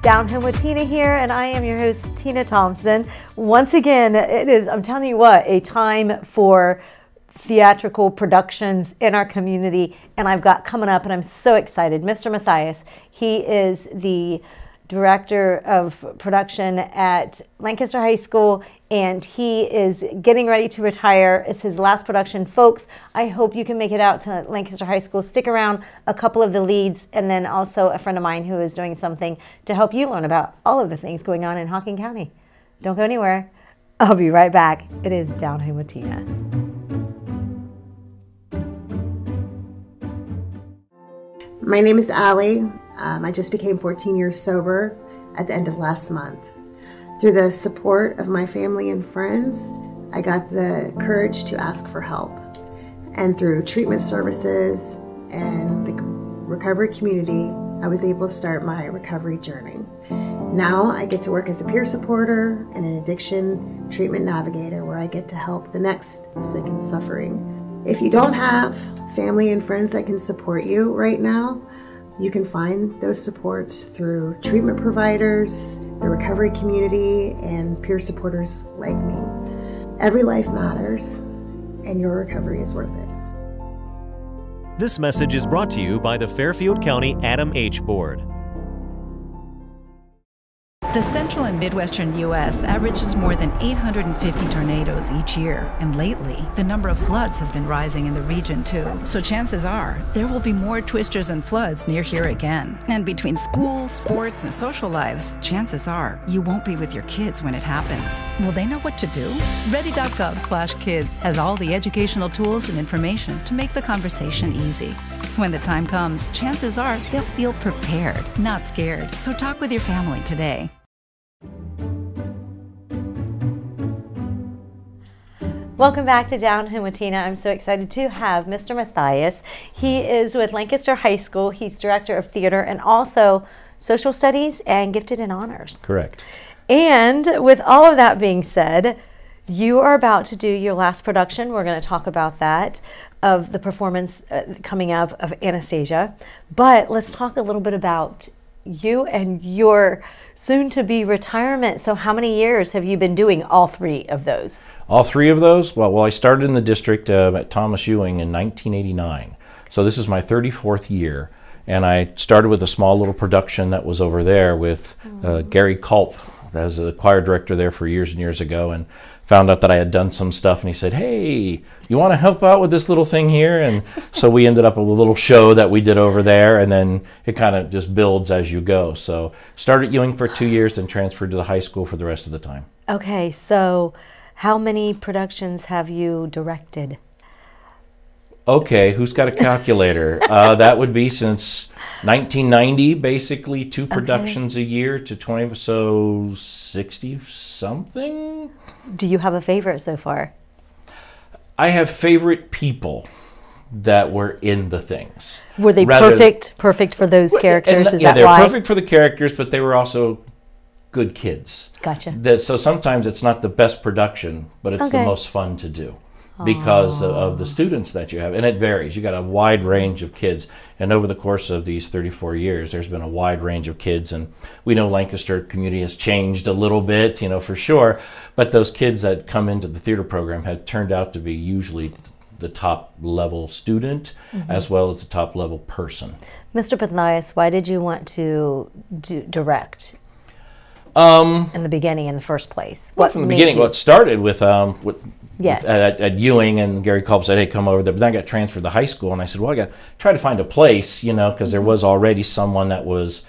Down Home with Tina here, and I am your host, Tina Thompson. Once again, it is, I'm telling you what, a time for theatrical productions in our community, and I've got coming up, and I'm so excited, Mr. Mathias. He is the director of production at Lancaster High School, and he is getting ready to retire. It's his last production. Folks, I hope you can make it out to Lancaster High School. Stick around, a couple of the leads, and then also a friend of mine who is doing something to help you learn about all of the things going on in Hocking County. Don't go anywhere. I'll be right back. It is Down Home with Tina. My name is Allie. I just became 14 years sober at the end of last month. Through the support of my family and friends, I got the courage to ask for help. And through treatment services and the recovery community, I was able to start my recovery journey. Now I get to work as a peer supporter and an addiction treatment navigator, where I get to help the next sick and suffering. If you don't have family and friends that can support you right now, you can find those supports through treatment providers, the recovery community, and peer supporters like me. Every life matters, and your recovery is worth it. This message is brought to you by the Fairfield County Adam H. Board. The central and midwestern U.S. averages more than 850 tornadoes each year, and lately, the number of floods has been rising in the region too. So chances are, there will be more twisters and floods near here again. And between school, sports, and social lives, chances are, you won't be with your kids when it happens. Will they know what to do? Ready.gov/kids has all the educational tools and information to make the conversation easy. When the time comes, chances are, they'll feel prepared, not scared. So talk with your family today. Welcome back to Down Home with Tina. I'm so excited to have Mr. Mathias. He is with Lancaster High School. He's director of theater and also social studies and gifted in honors. Correct. And with all of that being said, you are about to do your last production. We're going to talk about that, of the performance coming up of Anastasia. But let's talk a little bit about you and your soon-to-be retirement. So how many years have you been doing all three of those? All three of those? Well, I started in the district at Thomas Ewing in 1989. So this is my 34th year. And I started with a small little production that was over there with Gary Culp, as a choir director there for years and years ago, and found out that I had done some stuff, and he said, hey, you want to help out with this little thing here? And so we ended up with a little show that we did over there, and then it kind of just builds as you go. So started at Ewing for 2 years, then transferred to the high school for the rest of the time. Okay, so how many productions have you directed? Okay, who's got a calculator? That would be since 1990, basically 2 productions a year to 20, so 60 something. Do you have a favorite so far? I have favorite people that were in the things. Were they perfect for those characters? Yeah, they were perfect for the characters, but they were also good kids. Gotcha. So sometimes it's not the best production, but it's the most fun to do, because of the students that you have. And it varies. You got a wide range of kids. And over the course of these 34 years, there's been a wide range of kids. And we know Lancaster community has changed a little bit, you know, for sure. But those kids that come into the theater program have turned out to be usually the top level student as well as the top level person. Mr. Mathias, why did you want to direct? In the beginning, in the first place? Well, from the beginning, well, it started with at Ewing, and Gary Culp said, hey, come over there. But then I got transferred to high school, and I said, well, I got to try to find a place, you know, because there was already someone that was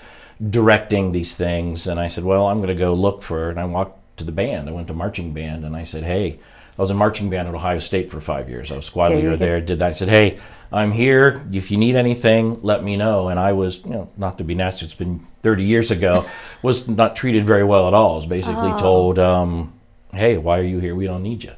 directing these things. And I said, well, I'm going to go look for, and I walked to the band. I went to marching band, and I said, hey, I was in marching band at Ohio State for 5 years. I was squad leader there, did that. I said, hey, I'm here. If you need anything, let me know. And I was, you know, not to be nasty, it's been 30 years ago, was not treated very well at all. I was basically told, hey, why are you here? We don't need you.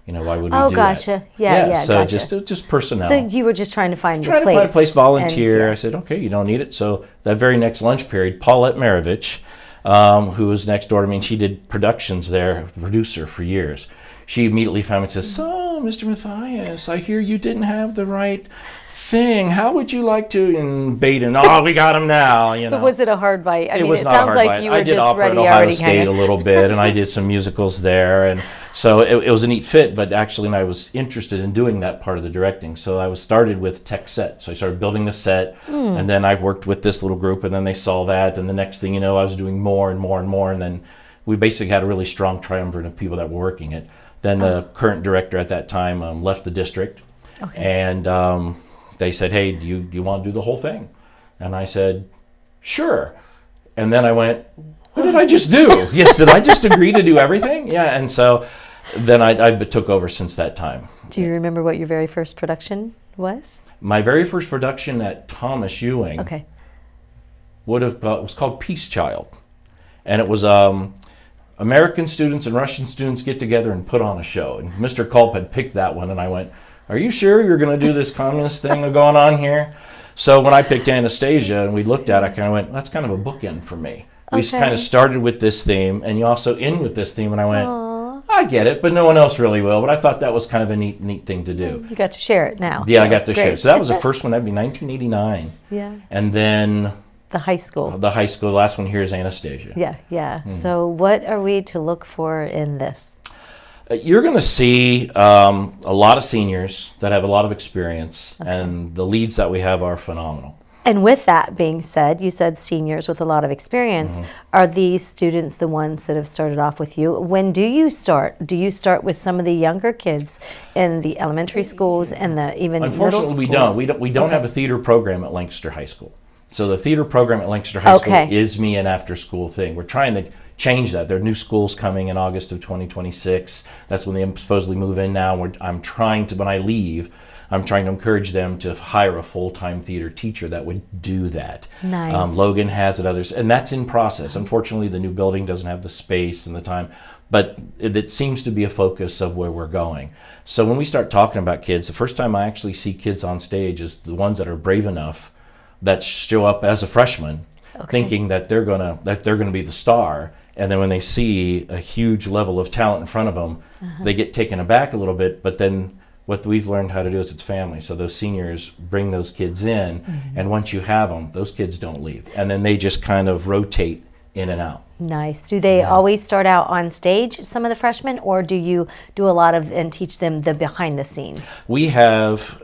You know, why would we do gotcha. that? Yeah, so just personnel. So you were just trying to find a place, volunteer. I said, okay, you don't need it. So that very next lunch period, Paulette Maravich, who was next door to me, and she did productions there, the producer for years. She immediately found me and says, so, Mr. Mathias, I hear you didn't have the right thing. How would you like to?" And Baden, "Oh, we got him now." You know. But was it a hard bite? I It mean, was it not a sounds hard like bite. you were I did just opera ready at Ohio already. State a little bit, and I did some musicals there, and so it was a neat fit. But actually, I was interested in doing that part of the directing, so I was started with tech set. So I started building the set, and then I worked with this little group, and then they saw that, and the next thing you know, I was doing more and more and more, and then we basically had a really strong triumvirate of people that were working it. Then the current director at that time left the district, and they said, "Hey, do you want to do the whole thing?" And I said, "Sure." And then I went, "What did I just do?" Yes, did I just agree to do everything? Yeah, and so then I took over since that time. Do you remember what your very first production was? My very first production at Thomas Ewing was called Peace Child, and it was American students and Russian students get together and put on a show. And Mr. Culp had picked that one, and I went, "Are you sure you're going to do this communist thing going on here?" So when I picked Anastasia and we looked at it, I kind of went, "That's kind of a bookend for me." We kind of started with this theme, and you also end with this theme, and I went, "I get it, but no one else really will." But I thought that was kind of a neat thing to do. You got to share it now. Yeah, so I got to great. share it. So that was the first one. That'd be 1989. Yeah. And then The high school. the high school. The last one here is Anastasia. Yeah, yeah. So what are we to look for in this? You're going to see a lot of seniors that have a lot of experience, and the leads that we have are phenomenal. And with that being said, you said seniors with a lot of experience. Are these students the ones that have started off with you? When do you start? Do you start with some of the younger kids in the elementary schools and the even middle schools? Unfortunately, we don't have a theater program at Lancaster High School. So the theater program at Lancaster High School is me an after-school thing. We're trying to change that. There are new schools coming in August of 2026. That's when they supposedly move in now. I'm trying to, when I leave, I'm trying to encourage them to hire a full-time theater teacher that would do that. Nice. Logan has it, others, and that's in process. Unfortunately, the new building doesn't have the space and the time, but it seems to be a focus of where we're going. So when we start talking about kids, the first time I actually see kids on stage is the ones that are brave enough that show up as a freshman, thinking that they're gonna be the star, and then when they see a huge level of talent in front of them, they get taken aback a little bit. But then what we've learned how to do is it's family. So those seniors bring those kids in, and once you have them, those kids don't leave, and then they just kind of rotate in and out. Nice. Do they always start out on stage, some of the freshmen, or do you do a lot of and teach them the behind the scenes? We have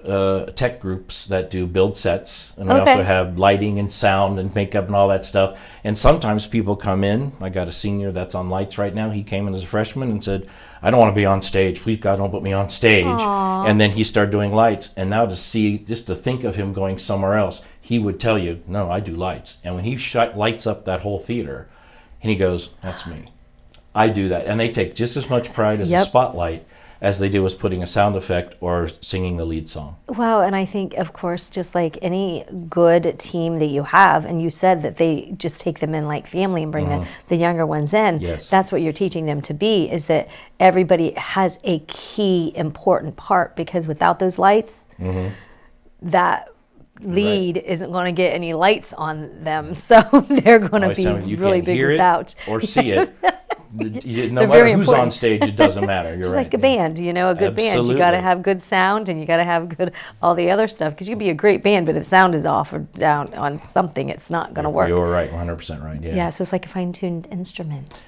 tech groups that do build sets, and we also have lighting and sound and makeup and all that stuff. And sometimes people come in. I got a senior that's on lights right now. He came in as a freshman and said, "I don't want to be on stage. Please, God, don't put me on stage." Aww. And then he started doing lights. And now just to think of him going somewhere else, he would tell you, "No, I do lights." And when he lights up that whole theater, and he goes, "That's me. I do that." And they take just as much pride as a spotlight as they do as putting a sound effect or singing the lead song. Wow, and I think, of course, just like any good team that you have, and you said that they just take them in like family and bring the younger ones in. Yes. That's what you're teaching them to be, is that everybody has a key important part, because without those lights, that lead isn't going to get any lights on them, so they're going to be really big without. Or see it. No matter who's on stage, it doesn't matter. You're just right. like a band, you know, a good band. You got to have good sound, and you got to have good all the other stuff, because you can be a great band, but if sound is off or down on something, it's not going to work. You're right, 100% right. Yeah. Yeah, so it's like a fine-tuned instrument.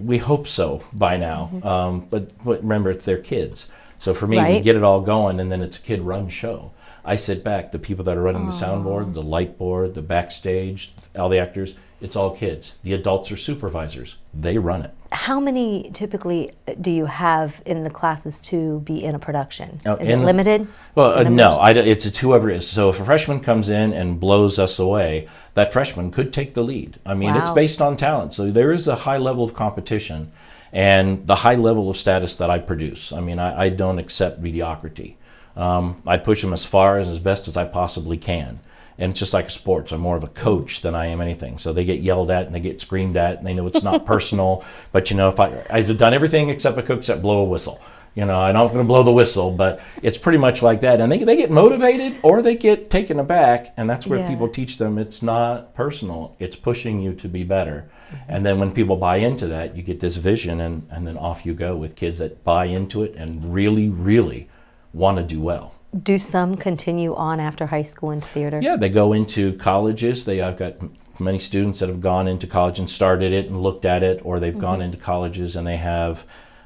We hope so by now, but remember, it's their kids. So for me, we Right. get it all going, and then it's a kid-run show. I sit back. The people that are running the soundboard, the light board, the backstage, all the actors, it's all kids. The adults are supervisors. They run it. How many typically do you have in the classes to be in a production? Oh, Is it limited? Well, no. It's whoever it is. So if a freshman comes in and blows us away, that freshman could take the lead. I mean, it's based on talent. So there is a high level of competition and the high level of status that I produce. I mean, I don't accept mediocrity. I push them as far as best as I possibly can. And it's just like sports. I'm more of a coach than I am anything. So they get yelled at and they get screamed at, and they know it's not personal. But, you know, if I've done everything except a coach except blow a whistle. You know, I'm not going to blow the whistle, but it's pretty much like that. And they get motivated or they get taken aback, and that's where people teach them it's not personal. It's pushing you to be better. And then when people buy into that, you get this vision, and then off you go with kids that buy into it and really, really want to do well. do some continue on after high school into theater? Yeah, they go into colleges. I've got many students that have gone into college and started it and looked at it, or they've gone into colleges and they have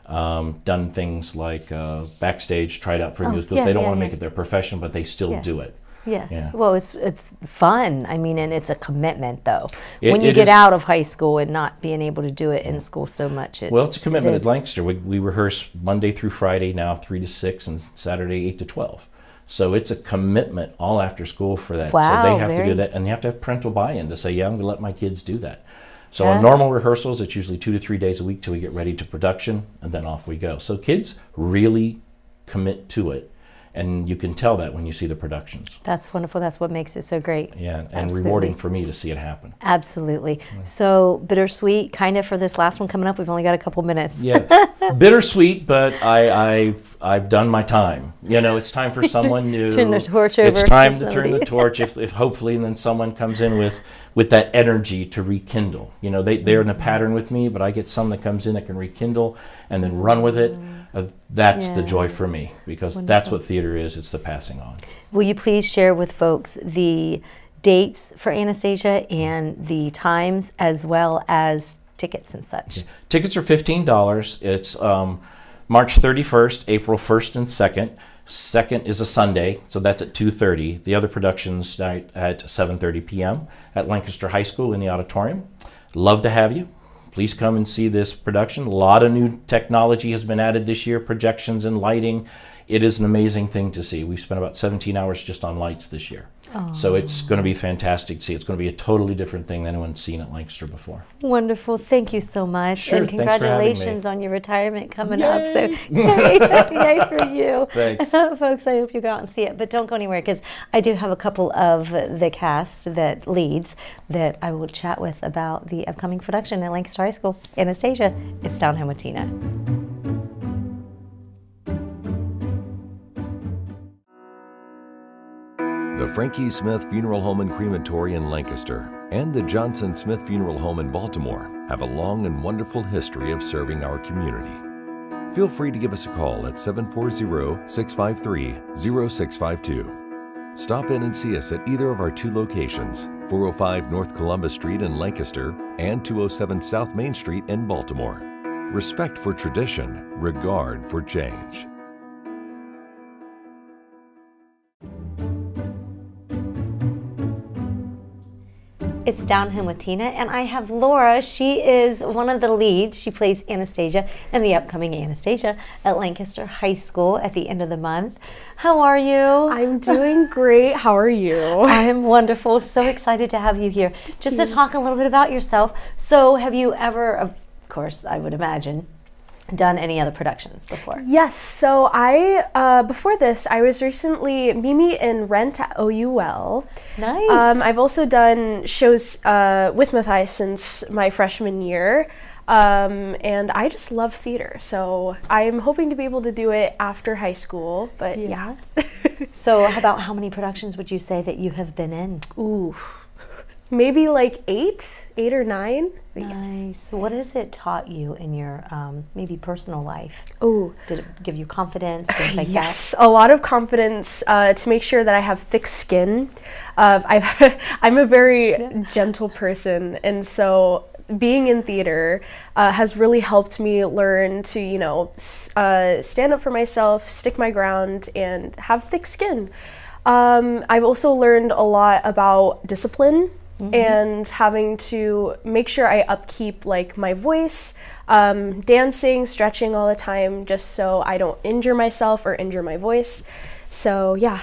done things like backstage, tried out for musicals. They don't want to make it their profession, but they still do it. Yeah. Well, it's fun. I mean, and it's a commitment, though. When you get out of high school and not being able to do it in school so much. Well, it's a commitment at Lancaster. We rehearse Monday through Friday now, 3 to 6, and Saturday 8 to 12. So it's a commitment all after school for that. Wow, so they have to do that, and they have to have parental buy-in to say, yeah, I'm going to let my kids do that. So on normal rehearsals, it's usually 2 to 3 days a week till we get ready to production, and then off we go. So kids really commit to it. And you can tell that when you see the productions. That's wonderful. That's what makes it so great. Yeah, and rewarding for me to see it happen. Absolutely. So bittersweet, kind of, for this last one coming up. We've only got a couple minutes. Yeah, bittersweet, but I've done my time. You know, it's time for someone new. Turn the torch over. It's time to turn the torch. If hopefully, and then someone comes in with that energy to rekindle. You know, they're in a pattern with me, but I get some that comes in that can rekindle and then run with it. That's the joy for me, because that's what theater is. It's the passing on. Will you please share with folks the dates for Anastasia and the times, as well as tickets and such? Okay. Tickets are $15. It's March 31st, April 1st and 2nd. 2nd is a Sunday, so that's at 2:30. The other productions night at 7:30 p.m. at Lancaster High School in the auditorium. Love to have you. Please come and see this production. A lot of new technology has been added this year, projections and lighting. It is an amazing thing to see. We've spent about 17 hours just on lights this year. Aww. So it's going to be fantastic to see. It's going to be a totally different thing than anyone's seen at Lancaster before. Wonderful. Thank you so much. Sure, and congratulations on your retirement coming up. So yay for you. Thanks. Folks, I hope you go out and see it. But don't go anywhere, because I do have a couple of the cast that leads that I will chat with about the upcoming production at Lancaster High School. Anastasia, it's Downtown with Tina. The Frankie Smith Funeral Home and Crematory in Lancaster and the Johnson Smith Funeral Home in Baltimore have a long and wonderful history of serving our community. Feel free to give us a call at 740-653-0652. Stop in and see us at either of our 2 locations, 405 North Columbus Street in Lancaster and 207 South Main Street in Baltimore. Respect for tradition, regard for change. It's Downtown with Tina, and I have Laura. She is one of the leads. She plays Anastasia in the upcoming Anastasia at Lancaster High School at the end of the month. How are you? I'm doing great. How are you? I'm wonderful. So excited to have you here. Just to talk a little bit about yourself. So have you ever, of course, I would imagine, done any other productions before? Yes, so I, before this, I was recently Mimi in Rent at OUL. Nice. I've also done shows with Mathias since my freshman year, and I just love theater, so I'm hoping to be able to do it after high school, but yeah. So about how many productions would you say that you have been in? Ooh. Maybe like 8 or 9. Nice. Yes. What has it taught you in your maybe personal life? Oh, did it give you confidence? Things like yes, a lot of confidence to make sure that I have thick skin. I'm a very gentle person, and so being in theater has really helped me learn to, you know, stand up for myself, stick my ground, and have thick skin. I've also learned a lot about discipline. And having to make sure I upkeep like my voice, dancing, stretching all the time, just so I don't injure myself or injure my voice. So yeah.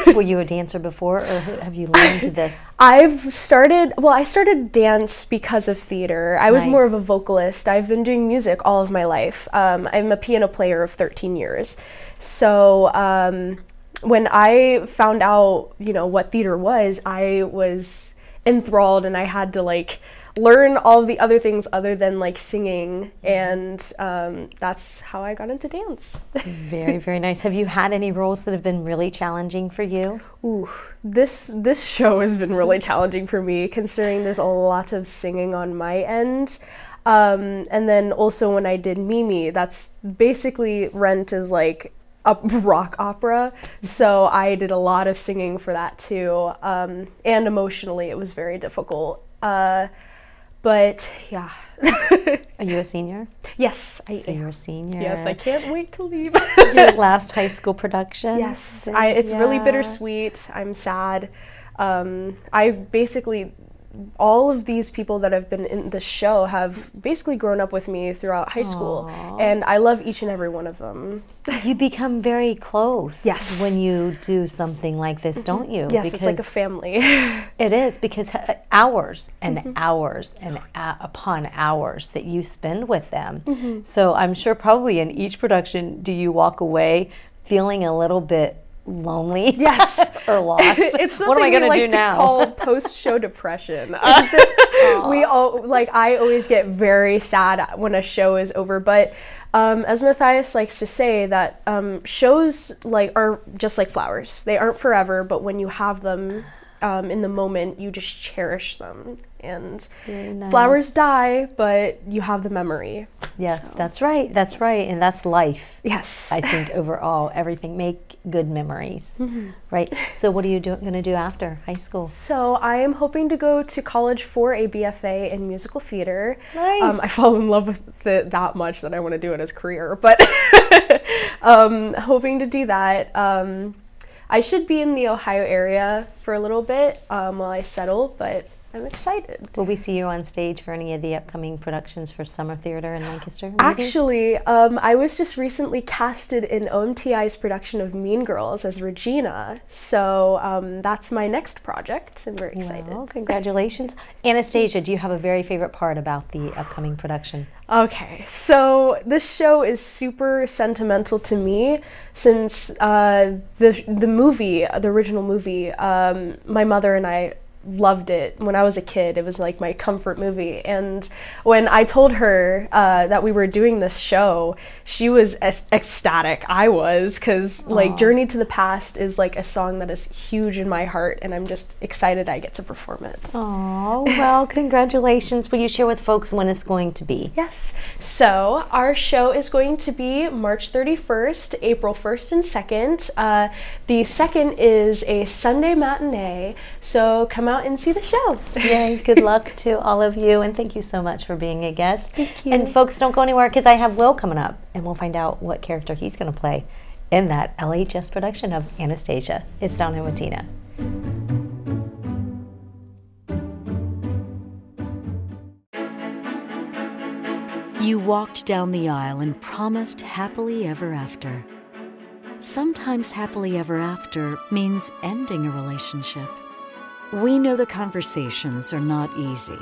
Were you a dancer before, or have you learned this? I started dance because of theater. I was more of a vocalist. I've been doing music all of my life. I'm a piano player of 13 years. So when I found out, you know, what theater was, I was enthralled, and I had to like learn all the other things other than like singing, and that's how I got into dance. Very, very nice. Have you had any roles that have been really challenging for you? Ooh, this show has been really challenging for me, considering there's a lot of singing on my end. And then also when I did Mimi, that's basically Rent is like a rock opera, so I did a lot of singing for that too, and emotionally it was very difficult. But yeah. Are you a senior? Yes, I So am. you're a senior. Yes, I can't wait to leave. Your last high school production? Yes, it's really bittersweet. I'm sad. I basically, all of these people that have been in the show have basically grown up with me throughout high school, and I love each and every one of them. You become very close when you do something like this, don't you? Yes, it's like a family. It is, because hours and hours and upon hours that you spend with them. So I'm sure probably in each production, do you walk away feeling a little bit lonely? Yes. Or lost? It's something what am I we gonna like do to now? call post-show depression. We all, like, I always get very sad when a show is over, but as Mathias likes to say, that shows are just like flowers. They aren't forever, but when you have them in the moment, you just cherish them. And flowers die, but you have the memory. Yes, that's right. That's right. And that's life. Yes. I think overall, everything, make good memories. Right. So what are you going to do after high school? So I am hoping to go to college for a BFA in musical theater. Nice. I fall in love with it that much that I want to do it as a career, but hoping to do that. I should be in the Ohio area for a little bit while I settle, but I'm excited. Will we see you on stage for any of the upcoming productions for Summer Theater in Lancaster? Maybe? Actually, I was just recently casted in OMTI's production of Mean Girls as Regina, so that's my next project. I'm very excited. Well, congratulations. Anastasia, do you have a very favorite part about the upcoming production? Okay, so this show is super sentimental to me since the movie, the original movie, my mother and I loved it when I was a kid. It was like my comfort movie, and when I told her that we were doing this show, she was ecstatic. I was, because like Journey to the Past is like a song that is huge in my heart, and I'm just excited I get to perform it. Oh, well, congratulations. Will you share with folks when it's going to be? Yes, so our show is going to be March 31st, April 1st and 2nd. The 2nd is a Sunday matinee, so come out and see the show. Yay, good luck to all of you, and thank you so much for being a guest. Thank you. And folks, don't go anywhere, because I have Will coming up, and we'll find out what character he's going to play in that LHS production of Anastasia. It's down here with Tina. You walked down the aisle and promised happily ever after. Sometimes happily ever after means ending a relationship. We know the conversations are not easy.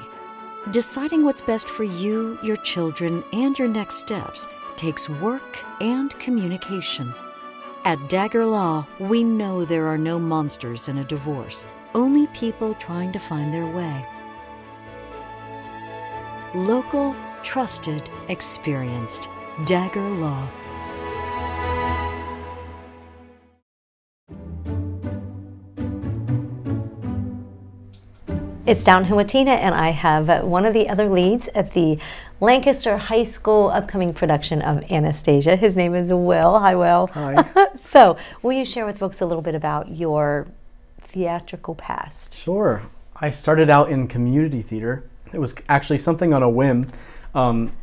Deciding what's best for you, your children, and your next steps takes work and communication. At Dagger Law, we know there are no monsters in a divorce, only people trying to find their way. Local, trusted, experienced. Dagger Law. It's Down Here with Tina, and I have one of the other leads at the Lancaster High School upcoming production of Anastasia. His name is Will. Hi, Will. Hi. So, will you share with folks a little bit about your theatrical past? Sure. I started out in community theater. It was actually something on a whim.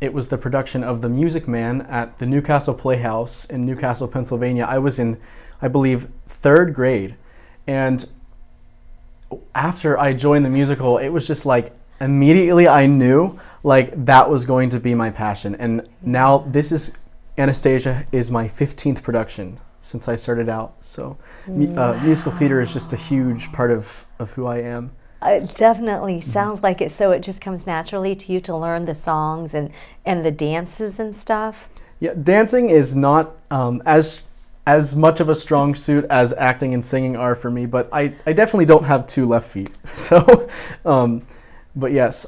It was the production of The Music Man at the Newcastle Playhouse in Newcastle, Pennsylvania. I was in, I believe, 3rd grade. And after I joined the musical, it was just like immediately I knew like that was going to be my passion. And now this is, Anastasia is my 15th production since I started out. So musical theater is just a huge part of who I am. It definitely sounds like it. So it just comes naturally to you to learn the songs and the dances and stuff? Yeah, dancing is not as much of a strong suit as acting and singing are for me, but I definitely don't have 2 left feet. So, but yes,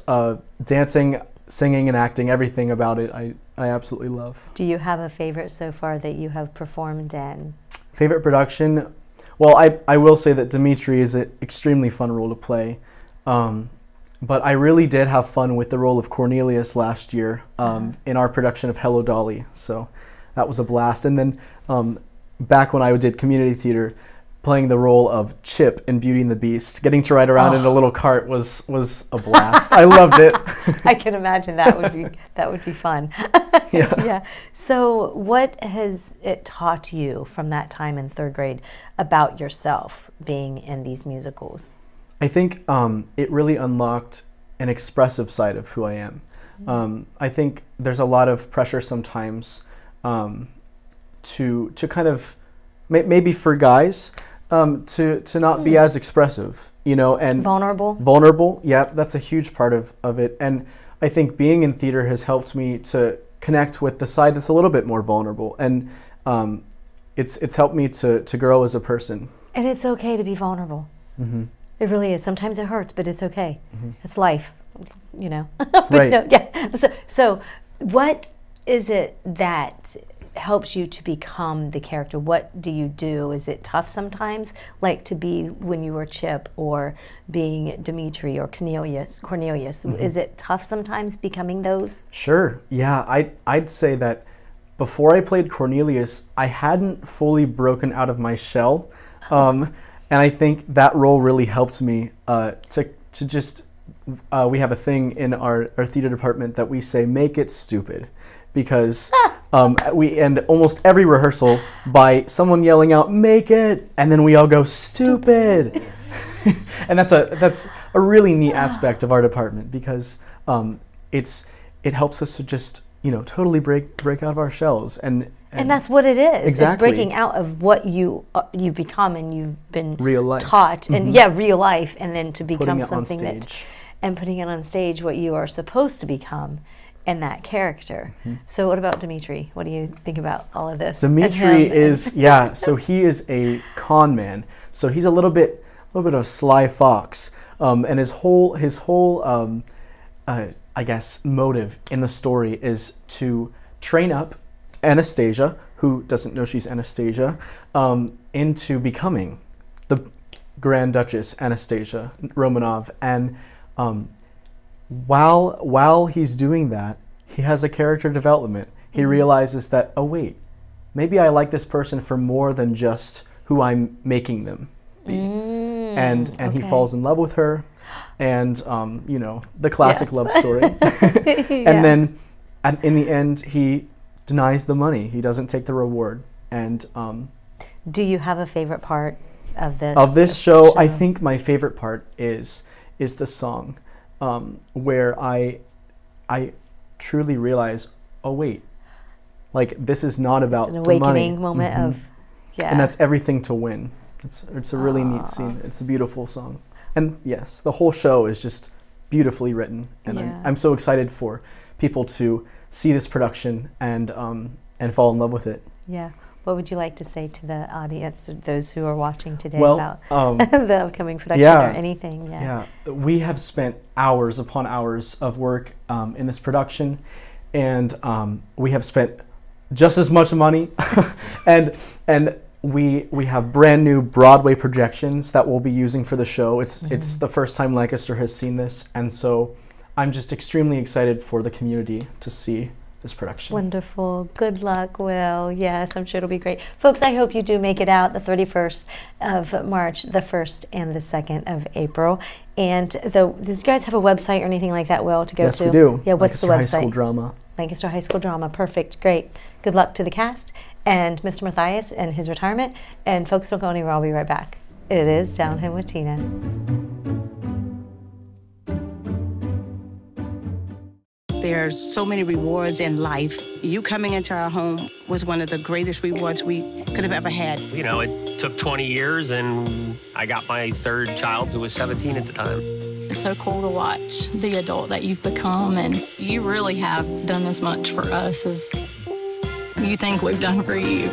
dancing, singing, and acting, everything about it, I absolutely love. Do you have a favorite so far that you have performed in? Favorite production? Well, I will say that Dimitri is an extremely fun role to play. But I really did have fun with the role of Cornelius last year in our production of Hello Dolly. So that was a blast. And then back when I did community theater, playing the role of Chip in Beauty and the Beast, getting to ride around in a little cart was a blast. I loved it. I can imagine that would be fun. Yeah. Yeah. So what has it taught you from that time in 3rd grade about yourself being in these musicals? I think it really unlocked an expressive side of who I am. I think there's a lot of pressure sometimes to kind of maybe for guys to not be as expressive, you know, and vulnerable. Yeah, that's a huge part of it. And I think being in theater has helped me to connect with the side that's a little bit more vulnerable, and it's helped me to grow as a person. And it's okay to be vulnerable. It really is. Sometimes it hurts, but it's okay. It's life, you know. Right. No, yeah. So what is it that helps you to become the character? What do you do? Is it tough sometimes, like to be when you were Chip or being Dimitri or Cornelius? Is it tough sometimes becoming those? Sure. Yeah, I'd say that before I played Cornelius, I hadn't fully broken out of my shell. And I think that role really helped me to just, we have a thing in our theater department that we say, make it stupid. Because we end almost every rehearsal by someone yelling out, make it, and then we all go, stupid. And that's a really neat aspect of our department, because it helps us to just, you know, totally break out of our shells. And that's what it is. Exactly. It's breaking out of what you've become and you've been real life. Taught. And real life, and then to become something and putting it on stage, what you are supposed to become in that character. So what about Dimitri? What do you think about all of this? Dimitri is, so he is a con man. So he's a little bit of a sly fox. And his whole I guess, motive in the story is to train up Anastasia, who doesn't know she's Anastasia, into becoming the Grand Duchess Anastasia Romanov. And while he's doing that, he has a character development. He realizes that, oh wait, maybe I like this person for more than just who I'm making them be. And he falls in love with her, and you know, the classic love story. And then in the end, he denies the money. He doesn't take the reward. And do you have a favorite part of this show? I think my favorite part is the song, where I truly realize, oh wait, like this is not about it's an the money. awakening moment of, and that's everything to win. It's a really neat scene. It's a beautiful song, and yes, the whole show is just beautifully written, and I'm so excited for people to see this production and fall in love with it. Yeah. What would you like to say to the audience, those who are watching today, about the upcoming production or anything? Yeah, we have spent hours upon hours of work in this production, and we have spent just as much money, and we have brand new Broadway projections that we'll be using for the show. It's the first time Lancaster has seen this, and so I'm just extremely excited for the community to see this production. Wonderful. Good luck, Will. Yes, I'm sure it'll be great. Folks, I hope you do make it out the 31st of March, the 1st and the 2nd of April. And does you guys have a website or anything like that, Will, to go to? Yes, we do. Yeah, what's the website? Lancaster High School Drama. Lancaster High School Drama. Perfect. Great. Good luck to the cast and Mr. Mathias and his retirement. And folks, don't go anywhere. I'll be right back. It is Down Home with Tina. There's so many rewards in life. You coming into our home was one of the greatest rewards we could have ever had. You know, it took 20 years, and I got my third child, who was 17 at the time. It's so cool to watch the adult that you've become, and you really have done as much for us as you think we've done for you.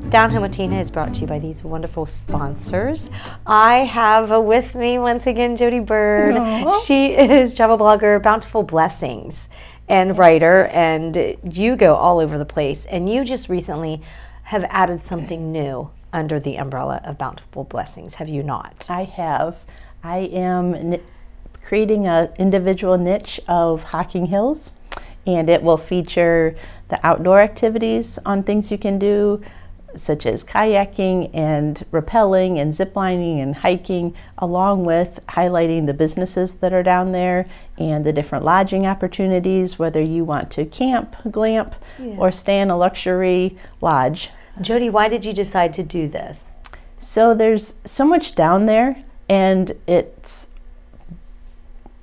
Down Home with Tina is brought to you by these wonderful sponsors. I have with me once again Jodi Bird. Aww. She is travel blogger, Bountiful Blessings, and writer, and you go all over the place. And you just recently have added something new under the umbrella of Bountiful Blessings, have you not? I have. I am creating an individual niche of Hocking Hills, and it will feature the outdoor activities on things you can do, such as kayaking and rappelling and ziplining and hiking, along with highlighting the businesses that are down there and the different lodging opportunities, whether you want to camp, glamp, or stay in a luxury lodge. Jodi, why did you decide to do this? So there's so much down there, and it's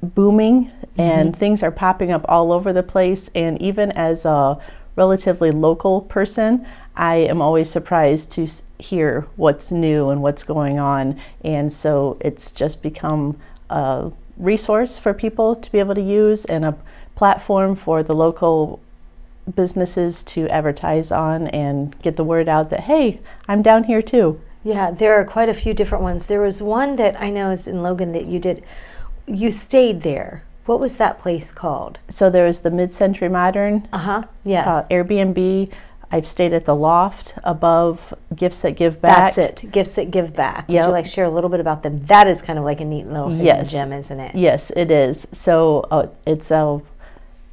booming, and things are popping up all over the place. And even as a relatively local person, I am always surprised to hear what's new and what's going on. And so it's just become a resource for people to be able to use, and a platform for the local businesses to advertise on and get the word out that, hey, I'm down here too. Yeah, there are quite a few different ones. There was one that I know is in Logan that you did. You stayed there. What was that place called? So there was the Mid-Century Modern yes. Airbnb. I've stayed at the Loft above Gifts That Give Back. That's it, Gifts That Give Back. Would you like share a little bit about them? That is kind of like a neat little hidden gem, isn't it? Yes, it is. So it's a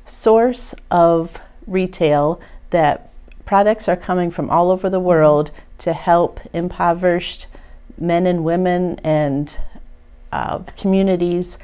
source of retail that products are coming from all over the world to help impoverished men and women and communities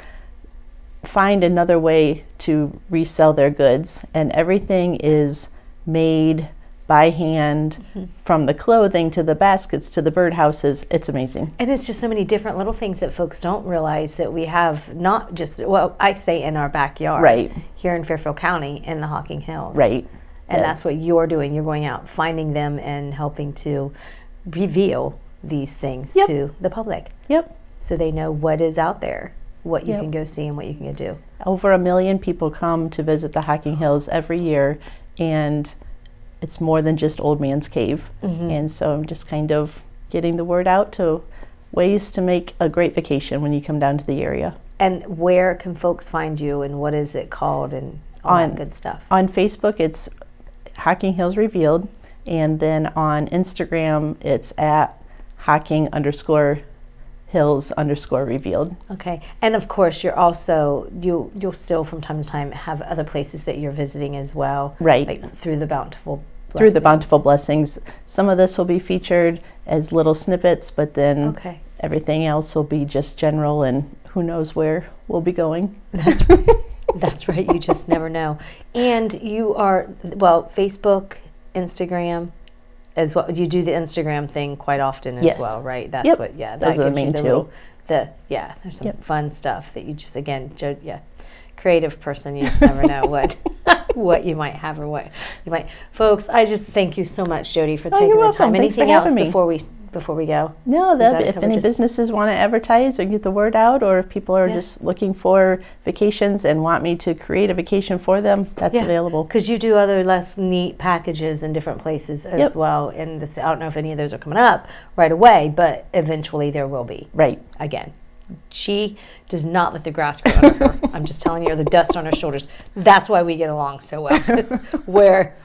find another way to resell their goods. And everything is made by hand, from the clothing to the baskets to the birdhouses. It's amazing. And it's just so many different little things that folks don't realize that we have, not just, well, I say in our backyard, right here in Fairfield County in the Hocking Hills. Right. And that's what you're doing. You're going out, finding them, and helping to reveal these things to the public. Yep. So they know what is out there, what you can go see and what you can go do. Over 1 million people come to visit the Hocking Hills every year, and it's more than just Old Man's Cave. And so I'm just kind of getting the word out to ways to make a great vacation when you come down to the area. And where can folks find you, and what is it called, and all that good stuff? On Facebook, it's Hocking Hills Revealed, and then on Instagram, it's at Hocking_Hills_Revealed. Okay, and of course, you're also you'll still from time to time have other places that you're visiting as well, right? Like through the Bountiful Blessings. Through the Bountiful Blessings. Some of this will be featured as little snippets, but then everything else will be just general, and who knows where we'll be going. That's right. That's right. You just never know. And you are, well, Facebook, Instagram as well. You do the Instagram thing quite often as well, right? That's what. Yeah, those are the main two. There's some fun stuff that you just, again, creative person. You just never know what you might have or what you might. Folks, I just thank you so much, Jodi, for taking the time. Thanks Anything for having else me. before we go? No, if any businesses want to advertise or get the word out, or if people are just looking for vacations and want me to create a vacation for them, that's available. Because you do other less neat packages in different places as well. And this, I don't know if any of those are coming up right away, but eventually there will be. Right. Again, she does not let the grass grow under her. I'm just telling you, or the dust on her shoulders. That's why we get along so well.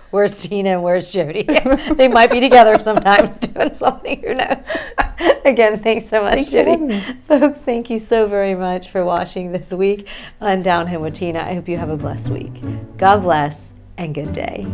Where's Tina and where's Jodi? They might be together sometimes doing something, who knows? Again, thanks so much, Jodi. Folks, thank you so very much for watching this week on Down Home with Tina. I hope you have a blessed week. God bless and good day.